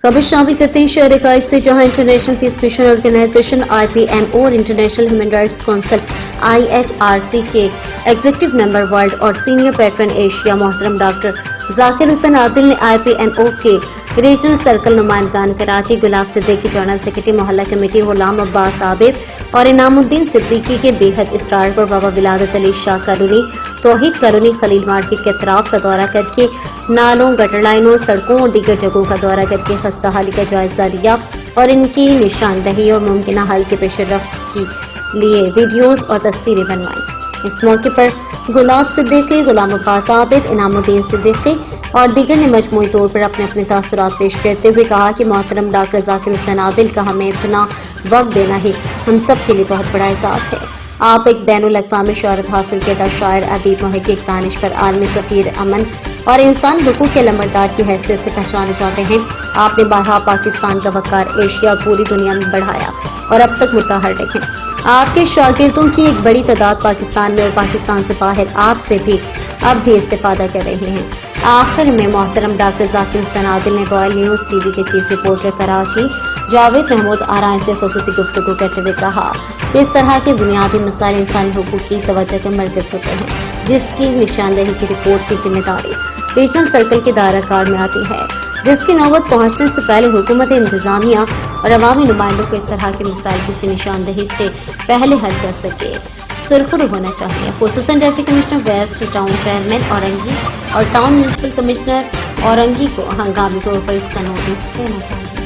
खबर शामिल करते हैं शहर इकाई से, जहां international peace mission organization IPMO और international human rights council IHRC के एग्जीक्यूटिव मेंबर वर्ल्ड और सीनियर पैट्रन एशिया मोहतरम डॉक्टर जाकिर हुसैन आदिल ने IPMO के रीजनल सर्कल नुमाइंदगान कराची, गुलाब सिद्दीकी जनरल सेक्रेटरी, मोहल्ला कमेटी गुलाम अब्बास आबिद और इनामुद्दीन सिद्दीकी के बेहद इसरार पर Baba Wiladat Ali Shah colony, Tauheed colony, Khalil market के अतराफ का दौरा करके नालों, गटर लाइनों, सड़कों और दीगर जगहों का दौरा करके खस्ता हाली का जायजा लिया और इनकी निशानदही और मुमकिन हल के पेशरफ्त के लिए वीडियोस और तस्वीरें बनवाई। इस मौके पर गुलाब सिद्दीकी, गुलाम अब्बास आबिद, इनामुद्दीन सिद्दीकी और दीगर ने मजमूई तौर पर अपने अपने तासुरात पेश करते हुए कहा कि मोहतरम डॉक्टर जाकिर हुसैन आदिल का हमें इतना वक्त देना ही हम सब के लिए बहुत बड़ा एहसास है। आप एक बैनुल-अक़वामी शोहरत हासिल करदा शायर, अदीब, मुहक्किक, दानिशवर, आलमी सफीर अमन और इंसान हुकूक के लम्बरदार की हैसियत से पहचाने जाते हैं। आपने बारहा पाकिस्तान का वक़ार एशिया और पूरी दुनिया में बढ़ाया और अब तक मुतहर्रिक हैं। आपके शागिर्दों की एक बड़ी तादाद पाकिस्तान में और पाकिस्तान से बाहर आपसे भी अब भी इस्तेफादा कर रहे हैं। आखिर में मोहतरम डॉक्टर जाकिर हुसैन आदिल ने रॉयल न्यूज़ टीवी के चीफ रिपोर्टर कराची जावेद महमूद आराइन से खुसूसी गुफ्तगू करते हुए कहा कि इस तरह के बुनियादी मसाइल इंसानी हुकूक की तवज्जो का मरकज होते हैं, जिसकी निशानदेही की रिपोर्ट की जिम्मेदारी रीजनल सर्कल के दायराकार में आती है, जिसकी नौबत पहुंचने से पहले हुकूमत इंतजामिया और अवामी नुमाइंदों को इस तरह के मसाइल की निशानदेही से पहले हल कर सके सुरखरू होना चाहिए। खुसूसन deputy commissioner west, town chairman Orangi और टाउन म्यूनिसिपल कमिश्नर औरंगी को हंगामी तौर पर इसका नोटिस देना चाहिए।